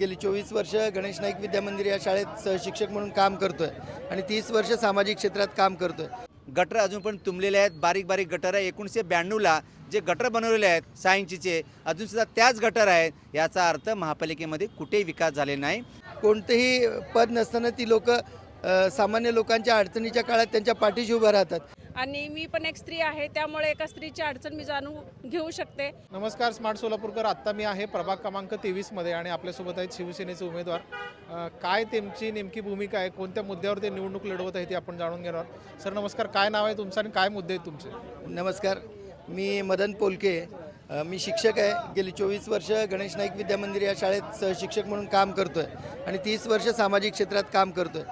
गेली 24 वर्ष गणेश नाईक विद्या मंदिर या शाळेत सहशिक्षक म्हणून काम करतोय आणि 30 वर्ष सामाजिक क्षेत्रात काम करतोय। गटर अजून पण तुंबलेले आहेत, बारीक बारीक गटर आहे। 1992ला जे गटर बनवलेले आहेत 6 इंचीचे अजून सुद्धा त्याच गटर आहेत। याचा अर्थ महापालिकेमध्ये कुठेही विकास झाले नाही। कोणतेही पद नसताना ती लोक सामान्य लोकांच्या अडचणीच्या काळात त्यांच्या पाठीशी उभं राहतात। आणि मी पण एक स्त्री आहे, त्यामुळे एका स्त्रीची अडचण मी जाणून घेऊ शकते। नमस्कार स्मार्ट सोलापूरकर, आत्ता मी आहे प्रभाग क्रमांक 23 मध्ये आणि आपल्यासोबत आहेत शिवसेनेचे उमेदवार। काय त्यांची नेमकी भूमिका आहे, कोणत्या मुद्द्यावर ते निवडणूक लढवत आहेत ते आपण जाणून घेणार। सर नमस्कार, काय नाव आहे तुमचं आणि काय मुद्दे आहेत तुमचे? नमस्कार, मी मदन पोलके, मी शिक्षक आहे। गेली 24 वर्ष गणेश नाईक विद्या मंदिर या शाळेत सहशिक्षक म्हणून काम करतोय आणि 30 वर्ष सामाजिक क्षेत्रात काम करतोय।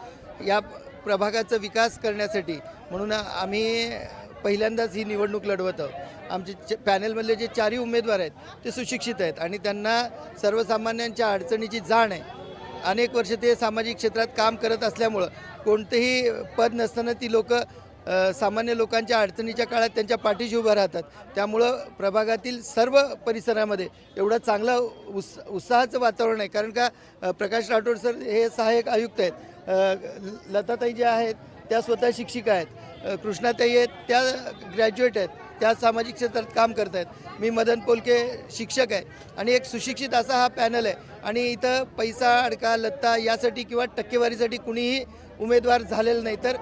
या प्रभागाचा विकास करण्यासाठी म्हणून आम्ही पहिल्यांदाच ही निवडणूक लढवत आहोत। आमचे पॅनलमधले जे 4 उमेदवार आहेत ते सुशिक्षित आहेत आणि त्यांना सर्वसामान्यांच्या अडचणीची जाण आहे। अनेक वर्ष ते सामाजिक क्षेत्रात काम करत असल्यामुळं कोणतेही पद नसताना ती लोक सामान्य लोकांच्या अडचणीच्या काळात त्यांच्या पाठीशी उभं राहतात। त्यामुळं प्रभागातील सर्व परिसरामध्ये एवढं चांगलं उत्साहाचं वातावरण आहे। कारण का प्रकाश राठोड सर हे सहाय्यक आयुक्त आहेत, लताताई ज्या आहेत त्या स्वतः शिक्षिका आहेत, कृष्णाताई आहेत त्या ग्रॅज्युएट आहेत, त्या सामाजिक क्षेत्रात काम करत आहेत। मी मदन पोलके शिक्षक आहे आणि एक सुशिक्षित असा हा पॅनल आहे आणि इथं पैसा अडका लत्ता यासाठी किंवा टक्केवारीसाठी कुणीही उमेदवार झालेलं नाही, तर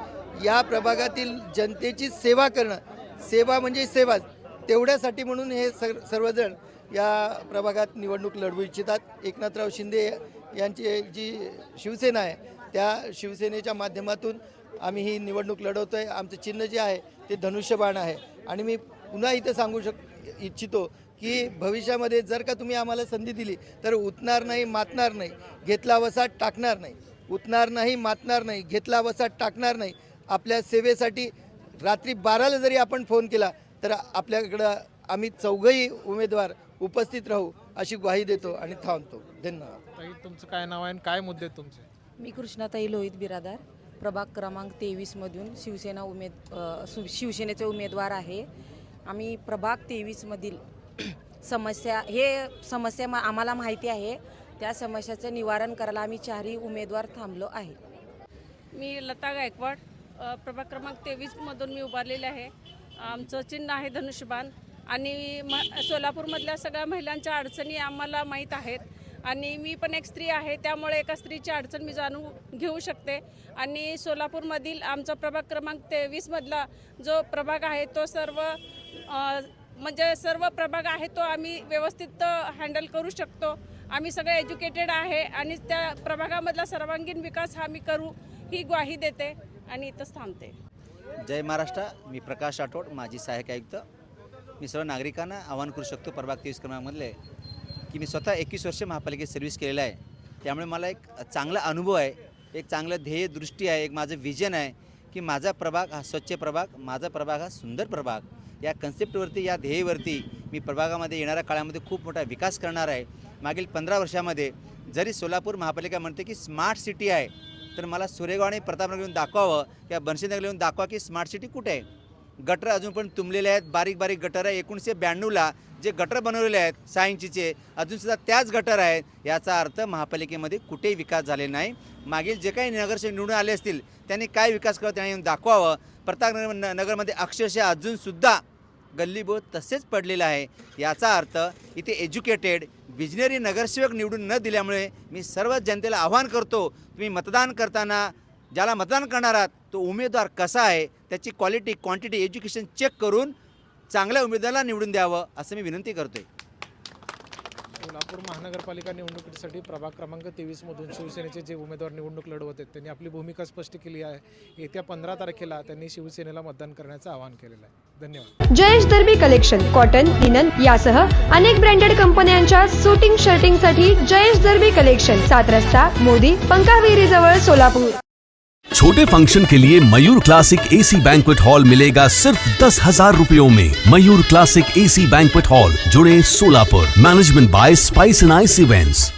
या प्रभागातील जनतेची सेवा करणं, सेवा म्हणजे सेवा, तेवढ्यासाठी म्हणून हे सर्वजण या प्रभागात निवडणूक लढवू इच्छितात। एकनाथराव शिंदे यांची जी शिवसेना आहे त्या शिवसेनेच्या माध्यमातून आम्ही ही निवडणूक लढवतो आहे। आमचं चिन्ह जे आहे ते धनुष्यबाण आहे आणि मी पुन्हा इथं सांगू इच्छितो की भविष्यामध्ये जर का तुम्ही आम्हाला संधी दिली तर उतणार नाही मातणार नाही, घेतला वसा टाकणार नाही, उतणार नाही मातणार नाही, घेतला वसा टाकणार नाही। आपल्या सेवेसाठी रात्री 12ला जरी आपण फोन केला तर आपल्याकडं आम्ही 4घही उमेदवार उपस्थित राहू अशी ग्वाही देतो आणि थांबतो। धन्यवाद। ताई तुमचं काय नाव आहे आणि काय मुद्दे आहेत तुमचे? मी कृष्णाताई लोहित बिरादार, प्रभाग क्रमांक 23 मधून शिवसेनेचे उमेदवार आहे। आम्ही प्रभाग 23 मधील समस्या आम्हाला माहिती आहे, त्या समस्याचं निवारण करायला आम्ही 4ही उमेदवार थांबलो आहे। मी लता गायकवाड, प्रभाग क्रमांक 23 मधून मी उभारलेले आहे। आमचं चिन्ह आहे धनुष्यबाण आणि सोलापूरमधल्या सगळ्या महिलांच्या अडचणी आम्हाला माहीत आहेत आणि मी पण एक स्त्री आहे, त्यामुळे एका स्त्रीची अडचण मी जाणून घेऊ शकते। आणि सोलापूरमधील आमचा प्रभाग क्रमांक 23 मधला जो प्रभाग आहे तो सर्व प्रभाग आहे तो आम्ही व्यवस्थित हँडल करू शकतो। आम्ही सगळे एज्युकेटेड आहे आणि त्या प्रभागामधला सर्वांगीण विकास हा मी करू ही ग्वाही देते आणि इथंच थांबते। जय महाराष्ट्र, मी प्रकाश राठोड, माजी सहाय्यक आयुक्त। मी सर्व नागरिकांना आवाहन करू शकतो प्रभाग 23 क्रमांकामधले की मी स्वतः 21 वर्ष महापालिकेत सर्व्हिस केलेलं आहे, त्यामुळे मला एक चांगला अनुभव आहे, एक चांगलं ध्येय दृष्टी आहे, एक माझं विजन आहे की माझा प्रभाग हा स्वच्छ प्रभाग, माझा प्रभाग हा सुंदर प्रभाग। या कन्सेप्टवरती, या ध्येयावरती मी प्रभागामध्ये येणाऱ्या काळामध्ये खूप मोठा विकास करणार आहे। मागील 15 वर्षामध्ये जरी सोलापूर महापालिका म्हणते की स्मार्ट सिटी आहे, तर मला सुरेगाव आणि प्रतापनगर येऊन दाखवावं किंवा बनशेनगर येऊन दाखवा की स्मार्ट सिटी कुठे आहे। गटर अजून पण तुंबलेले आहेत, बारीक बारीक गटर आहे। 1992ला जे गटर बनवलेले आहेत 6 इंचीचे अजून सुद्धा त्याच गटर आहेत। याचा अर्थ महापालिकेमध्ये कुठेही विकास झाले नाही। मागील जे काही नगरसेवक निवडून आले असतील त्यांनी काय विकास केला त्यांनी येऊन दाखवावं। प्रतापनगरमध्ये अक्षरशः अजूनसुद्धा गल्लीबोळ तसेच पडलेलं आहे। याचा अर्थ इथे एज्युकेटेड विजनरी नगरसेवक निवडून न दिल्यामुळे मी सर्व जनतेला आवाहन करतो, तुम्ही मतदान करताना ज्याला मतदान करणार आहात तो उमेदवार कसा आहे त्याची क्वालिटी क्वांटिटी एज्युकेशन चेक करून चांगल्या उमेदवाराला निवडून द्यावं असं मी विनंती करतोय। सोलापूर महानगरपालिका निवडणुकीसाठी प्रभाग क्रमांक 23 मधून शिवसेनेचे जे उमेदवार निवडणूक लढवत आहेत त्यांनी आपली भूमिका स्पष्ट केली आहे। येत्या 15 तारखेला त्यांनी शिवसेनेला मतदान करण्याचं आवाहन केलेलं आहे। धन्यवाद। जयेश दर्बी कलेक्शन कॉटन, लिनन यासह अनेक ब्रँडेड कंपन्यांच्या सूटिंग शर्टिंगसाठी जयेश दर्बी कलेक्शन, 7 रस्ता मोदी पंकाविरी जवळ सोलापूर। छोटे फंक्शन के लिए Mayur classic AC banquet hall मिलेगा सिर्फ 10,000 रुपयों में। Mayur classic AC banquet hall, जुड़े Solapur. Management by spice and ice events.